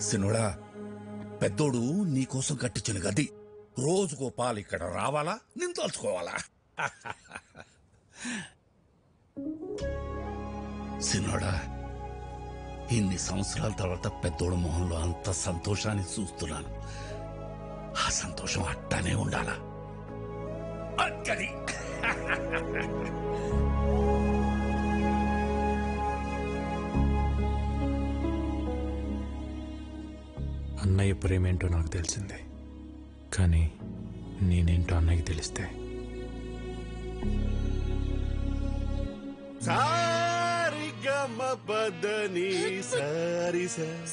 సినుడా, పెద్దోడు నీకోసం కట్టించిన గది రోజుకో పాలు ఇక్కడ రావాలా, నేను తలుచుకోవాలా? సినోడా, ఇన్ని సంవత్సరాల తర్వాత పెద్దోడు మొహంలో అంత సంతోషాన్ని చూస్తున్నాను. ఆ సంతోషం అట్టానే ఉండాలా? అక్కడి అన్నయ్య ప్రేమేంటో నాకు తెలిసిందే, కానీ నేనేంటో అన్నయ్యకి తెలిస్తే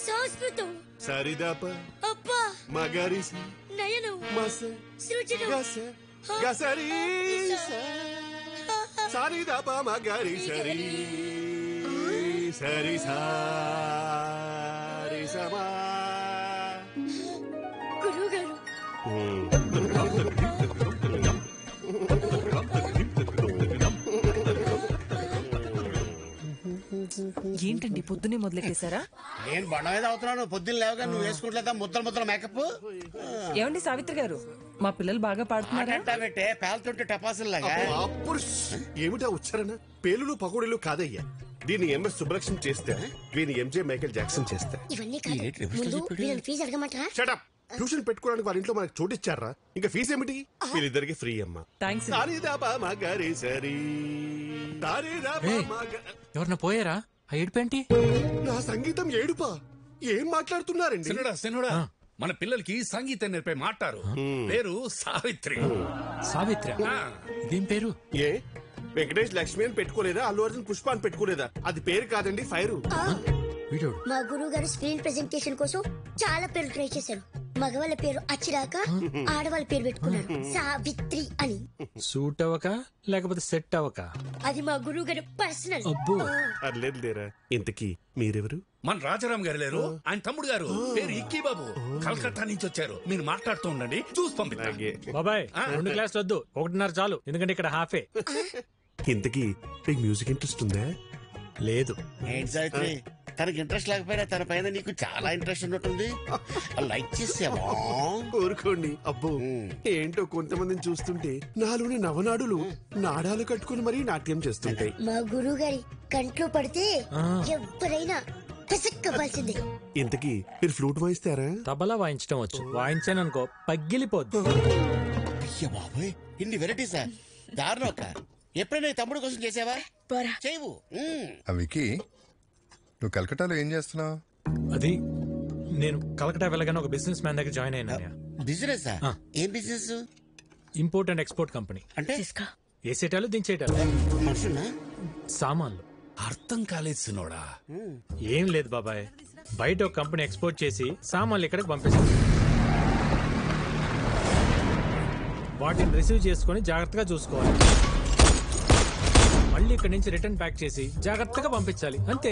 సంస్కృతం సరిదప అబ్బా మగరిస నయనం మస సృజనం గస గసరి సరిదప మగరి సరి సరి సారి సమా. గురువు గారు ఏంటండి పొద్దునే మొదలెట్టేశారా? నేను బండ మీద అవుతున్నాను. పొద్దున్న లేవగా నువ్వు వేసుకుంటలేదా ముద్దలు ముద్దల మేకప్? ఏమండి సావిత్రి గారు, మా పిల్లలు బాగా పాడుతున్నారా? పెట్టే పేలుతుంటే టపాసుల్లాగా. అప్పుడు ఏమిటా ఉచ్చారణ? పేలులు పకోడీలు కాదయ్యా. దీన్ని ఎంఎస్ సుబ్బలక్ష్మి చేస్తే, వీని ఎంజే మైకేల్ జాక్సన్ చేస్తే. ఇవన్నీ కాదు, ముందు వీళ్ళని ఫీజు అడగమంటారా? షటప్. ట్యూషన్ పెట్టుకోవడానికి వాళ్ళ ఇంట్లో మనకు చోటు ఇచ్చారా? ఇంకా ఫీజు ఏమిటి? వీళ్ళిద్దరికి ఫ్రీ అమ్మా. థ్యాంక్స్. ఎవరన్నా పోయారా? ఆ ఏడుపేంటి? నా సంగీతం ఏడుపా? ఏం మాట్లాడుతున్నారండి? సినుడా, మన పిల్లలకి సంగీతం నేర్పే మాట్లారు. పేరు సావిత్రి. సావిత్రి? ఇదేం పేరు? ఏ వెంకటేష్ లక్ష్మి అని పెట్టుకోలేదా? అల్లు అర్జున్ పుష్ప అని పెట్టుకోలేదా? అది పేరు కాదండి, ఫైరు. మా గురువు గారు స్క్రీన్ ప్రెజెంటేషన్ కోసం చాలా పేర్లు ట్రై చేశారు. మగవాళ్ళ పేరు అచ్చిరాక ఆడవాళ్ళ పేరు పెట్టుకున్నారు సావిత్రి అని. సూట్ అవ్వక లేకపోతే సెట్ అవ్వక? అది మా గురువు గారు పర్సనల్. అబ్బో, అర్లేదు లేరా. ఇంతకీ మీరెవరు? మన రాజారాం గారు లేరు, ఆయన తమ్ముడు గారు. పేరు ఇక్కీ బాబు. కలకత్తా నుంచి వచ్చారు. మీరు మాట్లాడుతూ ఉండండి, చూసి పంపిస్తాను. బాబాయ్ 2 క్లాసులు వద్దు, 1.5 చాలు, ఎందుకంటే ఇక్కడ హాఫే. ఇంతకీ మీకు మ్యూజిక్ ఇంట్రెస్ట్ ఉందా? లేదు. ఏంటి సావిత్రి, తనకి ఇంట్రెస్ట్ లేకపోయినా తన పైన నీకు చాలా ఇంట్రెస్ట్ ఉన్నట్టుంది. లైక్ చేసావా? కోరుకోండి. అబ్బో, ఏంటో కొంతమందిని చూస్తుంటే నాలోని నవనాడులు నాడాలు కట్టుకుని మరీ నాట్యం చేస్తుంటాయి. మా గురువు గారి కంట్లో పడితే ఎవరైనా పిసక్కవలసిందే. ఇంతకీ మీరు ఫ్లూట్ వాయిస్తారా? తబలా వాయించడం వచ్చు, వాయించాననుకో పగిలిపోద్దు. అయ్య బాబోయ్, ఇన్ని వెరైటీసా? దారుణం. ఎప్పుడైనా ఈ తమ్ముడు కోసం చేసావా? చేయవు. వికీ, నువ్వు కలకటాలో ఏం చేస్తున్నావు? అది నేను కలకటా వెళ్ళగానే ఒక బిజినెస్ మ్యాన్ దగ్గర జాయిన్ అయినా. బిజినెస్? ఏం business? Import and export company. అంటే వేసేటాలు దించేటాలు, సామాన్లు. అర్థం కాలేదు సినోడా. ఏం లేదు బాబాయ్, బయట ఒక కంపెనీ ఎక్స్పోర్ట్ చేసి సామాన్లు ఇక్కడికి పంపిస్తుంది. వాటిని రిసీవ్ చేసుకుని జాగ్రత్తగా చూసుకోవాలి. మళ్ళీ ఇక్కడి నుంచి రిటర్న్ ప్యాక్ చేసి జాగ్రత్తగా పంపించాలి, అంతే.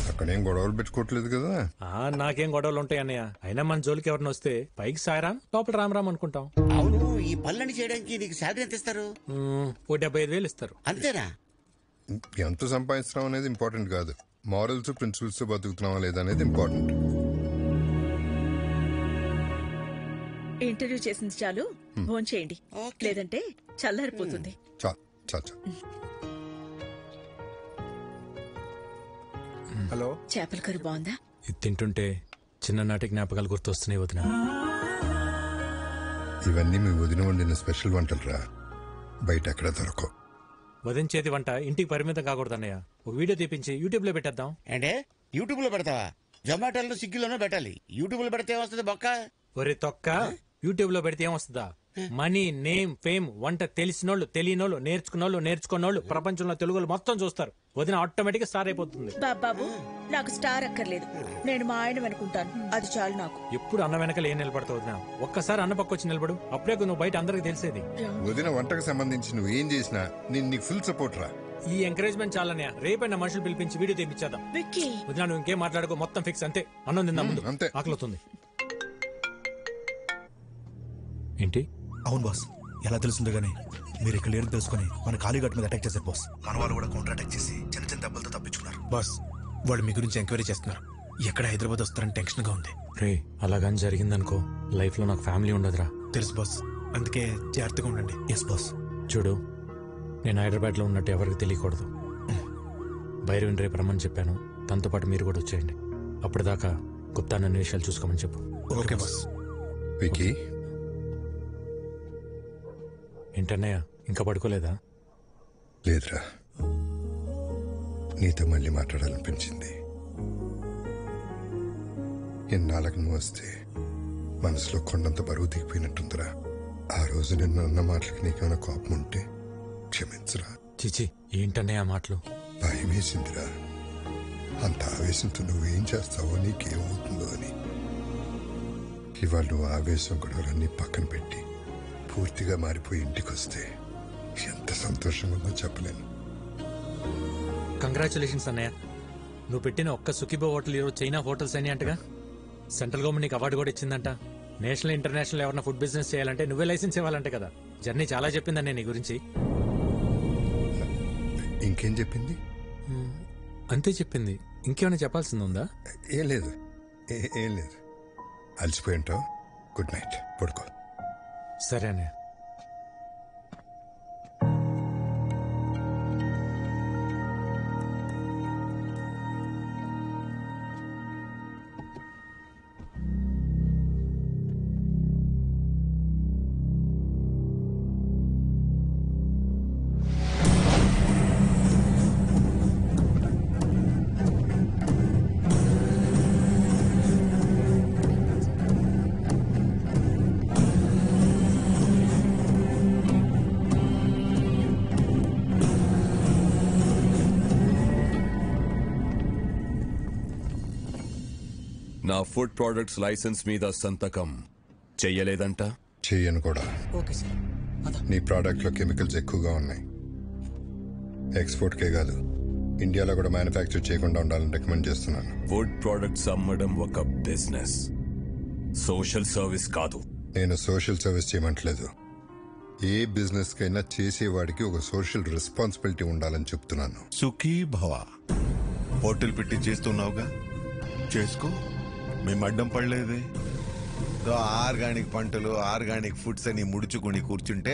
అక్కడేం గొడవలు పెట్టుకోవట్లేదు కదా? నాకేం గొడవలు ఉంటాయి అన్నయ్య. అయినా మన జోలికి ఎవరిని వస్తే పైకి సాయరాం, లోపల రామ్ అనుకుంటాం. అవును, ఈ పనులన్నీ చేయడానికి నీకు శాలరీ ఎంత ఇస్తారు? ఓ 75,000 ఇస్తారు. అంతేనా? ఎంత సంపాదిస్తున్నాం అనేది ఇంపార్టెంట్ కాదు, మారల్స్ ప్రిన్సిపల్స్ బతుకుతున్నావా లేదా అనేది ఇంపార్టెంట్. ఇంటర్వ్యూ చేసింది చాలు, ఫోన్ చేయండి, లేదంటే చల్లారిపోతుంది. హలో, చేపల కర్రీ బాగుందా? ఇది తింటుంటే చిన్ననాటి జ్ఞాపకాలు గుర్తొస్తున్నాయి వదిన. ఇవన్నీ మీ వదిన వండిన స్పెషల్ వంటలు రా, బయట ఎక్కడ దొరకవు. వదిన చేతి వంట ఇంటికి పరిమితం కాకూడదు అన్నయ్య. ఒక వీడియో తీపించి యూట్యూబ్ లో పెట్టేద్దాం. అంటే యూట్యూబ్ లో పెడతావా? జొమాటోలో స్విగ్గీలోనూ పెట్టాలి. యూట్యూబ్ లో పెడితే ఏమొస్తుంది బొక్క? ఒరే తొక్క, యూట్యూబ్ లో పెడితే ఏమొస్తుందా? మనీ, నేమ్, ఫేమ్, వంట తెలిసినోళ్ళు, తెలియనోళ్ళు, నేర్చుకున్నోళ్ళు, ప్రపంచంలో తెలుగులు మొత్తం చూస్తారు. వదిన ఆటోమేటిక్ స్టార్ అయిపోతుంది. బాబు, నాకు స్టార్ అక్కర్లేదు, నేను మా ఆయన అనుకుంటాను, అది చాలు నాకు. ఎప్పుడు అన్న వెనకాల ఏం నిలబడతావు వదిన? ఒక్కసారి అన్న పక్క వచ్చి నిలబడు, అప్పుడే నువ్వు బయట అందరికి తెలిసేది. వదిన వంటకు సంబంధించి నువ్వు ఏం చేసినా నేను నీకు ఫుల్ సపోర్ట్ రా. ఈ ఎంకరేజ్మెంట్ చాలనే. రేపైనా మనుషులు పిలిపించి వీడియో తెప్పించేద్దాం. వదిన నువ్వు ఇంకేం మాట్లాడుకో, మొత్తం ఫిక్స్, అంతే. అన్నం తిందా ముందు, అంతే. ఆకలితుంది. ఏంటి? అవును బాస్, ఎలా తెలుస్తుందో గానీ మీరు ఇక్కడ లేరు తెలుసుకుని మన కాళీఘాట్ మీద అటాక్ చేశారు బాస్. మన వాళ్ళు కూడా కౌంటర్ అటాక్ చేసి చిన్న చిన్న దెబ్బలతో తప్పించుకున్నారు బాస్. వాళ్ళు మీ గురించి ఎంక్వైరీ చేస్తున్నారు. ఎక్కడ హైదరాబాద్ వస్తారని టెన్షన్ గా ఉంది. రే అలాగని జరిగిందనుకో లైఫ్ లో నాకు ఫ్యామిలీ ఉండదురా. తెలుసు బాస్, అందుకే జాగ్రత్తగా ఉండండి. Yes boss. చూడు, నేను హైదరాబాద్ లో ఉన్నట్టు ఎవరికి తెలియకూడదు. భైరవిని రేపు రమ్మని చెప్పాను, తనతో పాటు మీరు కూడా వచ్చేయండి. అప్పటిదాకా గుప్తా నన్ను విషయాలు చూసుకోమని చెప్పు. Okay boss. వికీ, ఏంటన్నయ్య ఇంకా పడుకోలేదా? లేదురా, నీతో మళ్ళీ మాట్లాడాలనిపించింది. ఎన్నాళ్ళకు నువ్వు వస్తే మనసులో కొండంత బరువు దిగిపోయినట్టుందిరా. ఆ రోజు నిన్ను అన్న మాటలకి నీకేమైనా కోపం ఉంటే క్షమించరా. చిచి, ఏంటన్నయ్య ఆ మాటలు? భయం వేసిందిరా. అంత ఆవేశంతో నువ్వేం చేస్తావో నీకేమవుతుందో అని. ఇవాళ నువ్వు ఆవేశం గొడవలన్నీ పక్కన పెట్టి పూర్తిగా మారిపోయి ఇంటికి వస్తే ఎంత సంతోషంగా ఉందో చెప్పలేను. కంగ్రాచులేషన్స్ అన్నయ్య. నువ్వు పెట్టిన ఒక్క సుఖీబో హోటల్ ఈరోజు చైనా హోటల్స్ అని అంటగా. సెంట్రల్ గవర్నమెంట్ నీకు అవార్డు కూడా ఇచ్చిందంట. నేషనల్ ఇంటర్నేషనల్ ఎవరైనా ఫుడ్ బిజినెస్ చేయాలంటే నువ్వే లైసెన్స్ ఇవ్వాలంటే కదా. జర్నీ చాలా చెప్పిందన్నయ్య నీ గురించి. ఇంకేం చెప్పింది? అంతే చెప్పింది. ఇంకేమైనా చెప్పాల్సింది ఉందా? ఏం లేదు, ఏం లేదు. అలసిపోయి ఉంటావు. గుడ్ నైట్, పడుకో. సరే అన్నయ్య. నా ఫుడ్ ప్రొడక్ట్స్ లైసెన్స్ మీద సంతకం చెయ్యలేదంట. చెయ్యను కూడా. Okay sir. నీ ప్రోడక్ట్ లో కెమికల్స్ ఎక్కువగా ఉన్నాయి. ఎక్స్పోర్ట్ కే కాదు, ఇండియాలో కూడా మ్యానుఫ్యాక్చర్ చేయకుండా ఉండాలని రికమెండ్ చేస్తున్నాను. ఫుడ్ ప్రొడక్ట్స్ అమ్మడం ఒక బిజినెస్, సోషల్ సర్వీస్ కాదు. నేను సోషల్ సర్వీస్ చేయమంటలేదు. ఏ బిజినెస్ కైనా చేసేవాడికి ఒక సోషల్ రెస్పాన్సిబిలిటీ ఉండాలని చెప్తున్నాను. సుఖీ భవ. హోటల్ పెట్టి చేస్తున్నావుగా, చేసుకో. మేము అడ్డం పడలేదే. ఆర్గానిక్ పంటలు, ఆర్గానిక్ ఫుడ్స్ అని ముడుచుకుని కూర్చుంటే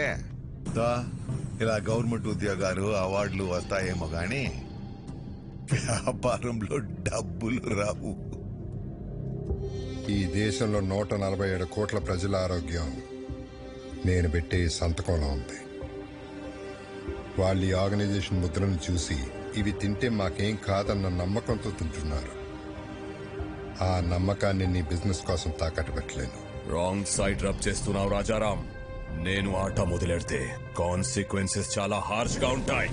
ఇలా గవర్నమెంట్ ఉద్యోగాలు, అవార్డులు వస్తాయేమో గాని వ్యాపారంలో డబ్బులు రావు. ఈ దేశంలో 147 కోట్ల ప్రజల ఆరోగ్యం నేను పెట్టే సంతకంలో ఉంది. వాళ్ళు ఈ ఆర్గనైజేషన్ ముద్రను చూసి ఇవి తింటే మాకేం కాదన్న నమ్మకంతో తింటున్నారు. ఆ నమ్మకాన్ని నీ బిజినెస్ కోసం తాకట్టు పెట్టలేను. రాంగ్ సైడ్ రబ్ చేస్తున్నావు రాజారాం. నేను ఆట మొదలెడితే కాన్సిక్వెన్సెస్ చాలా హార్ష్ గా ఉంటాయి.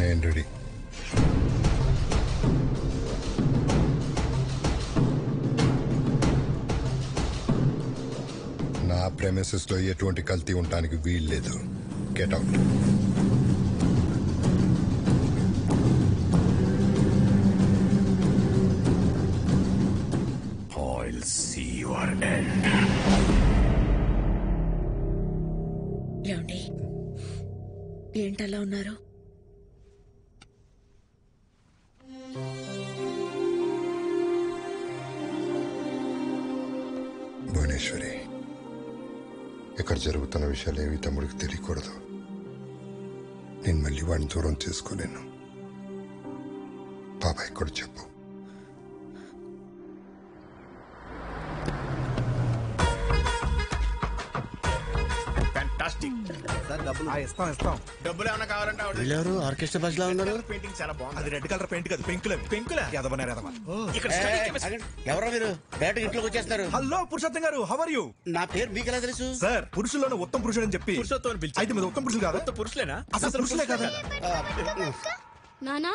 నేను రెడీ. నా ప్రెమిసెస్ లో ఎటువంటి కల్తీ ఉండడానికి వీల్లేదు. Get out. I'll see your end. ఏమండి, ఏంటలా ఉన్నారు? భువనేశ్వరి, ఇక్కడ జరుగుతున్న విషయాలు ఏవి తమ్ముడికి తెలియకూడదు. నేను మళ్ళీ వాడిని దూరం చేసుకోలేను. బాబాయ్ కూడా చెప్పు. డబ్బులు ఏమైనా కావాలంటే వీళ్ళెవరు ఆర్కెస్ట్రా బస్ లా ఉన్నారు? పెయింటింగ్ చాలా బాగుంది. అది రెడ్ కలర్ పెయింట్ కాదు, పెంకుల ఎవరో మీరు డైరెక్ట్ ఇంట్లోకి వచ్చేస్తారు. హలో పురుషోత్తం గారు, హౌ ఆర్ యు? నా పేరు మీకు ఎలా తెలుసు? సార్, పురుషుల్లోనే ఉత్తమ పురుషుడు అని చెప్పి అయితే మీరు ఉత్తమ పురుషులు కాదు. పురుషులేనా? అసలు పురుషులే కదా. నానా,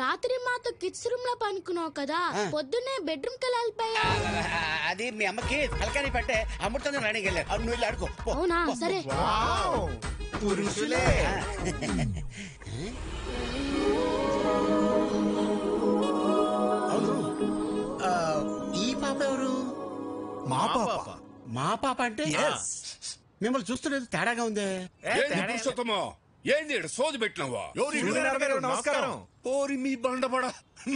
రాత్రి మాతో కిడ్స్ రూమ్ లో పనుకున్నావు కదా, పొద్దున్నే బెడ్రూమ్ కి వెళ్ళిపోయా. అది మీ అమ్మకి తలకాని పట్టే అమృతం రాణికి వెళ్ళారు. నువ్వు వెళ్ళి ఆడుకో. అవునా? సరే. పురుషులే. అవును, ఈ పాప ఎవరు? మా పాప. మా పాప అంటే మిమ్మల్ని చూస్తున్నది తేడాగా ఉందే. ఏంది ఈడ సోది పెట్టినవా? నమస్కారం. ఓరి మీ బండబడ,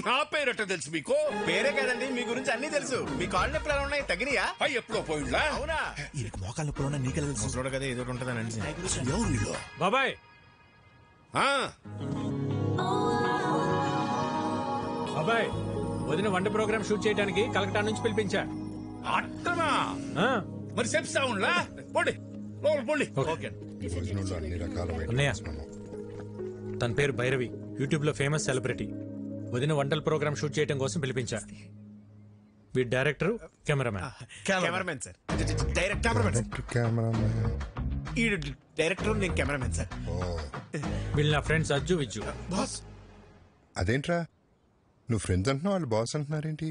నా పేరట తెలుసు మీకు? పేరే కదండి, మీ గురించి అన్ని తెలుసు. మీ కాళ్ళు నొప్పులు ఎలా ఉన్నాయి, తగ్గినాయా? అవి ఎప్పుడో పోయిండ్లా? అవునా? వీరికి మోకాళ్ళ నొప్పులు నీకెలా తెలుసు? చూడ కదా ఏదో ఉంటుందని ఎవరు వీళ్ళు? బాబాయ్ ఆ, బాబాయ్ వదిన వంట ప్రోగ్రామ్ షూట్ చేయడానికి కలకటా నుంచి పిలిపించా. అట్టనా? ఆ, మరి చెప్తా ఉండ్లా? పోండి లోపల పోండి. ఓకే. ఈ రోజు నుండి అన్ని రకాల అన్నయ్య. వైద్యం తన పేరు భైరవి, యూట్యూబ్ లో ఫేమస్ సెలబ్రిటీ. వదిన వంటల ప్రోగ్రామ్ షూట్ చేయడం కోసం పిలిపించా. వీడి director, cameraman. Cameramen sir. Direct cameramen sir. Cameraman. ఈ డైరెక్టర్, నేను కెమెరామెన్ సార్. వీళ్ళు నా ఫ్రెండ్స్ అజ్జు విజ్జు. బాస్ అదేంట్రా నువ్వు ఫ్రెండ్స్ అంటున్నావు వాళ్ళు బాస్ అంటున్నారేంటి?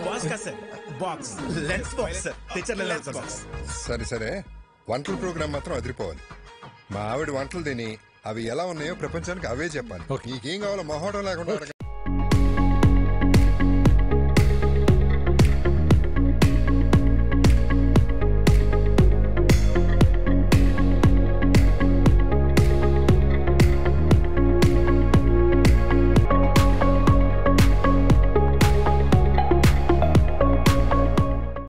బాస్ కాదు sir, box lens box sir. తెచ్చర్ లెన్స్ బాక్స్. సరే సరే, వంటల ప్రోగ్రామ్ మాత్రం అదిరిపోవాలి. మా ఆవిడ వంటలు తిని అవి ఎలా ఉన్నాయో ప్రపంచానికి అవే చెప్పాలి. నీకేం కావాలో మొహోటం లేకుండా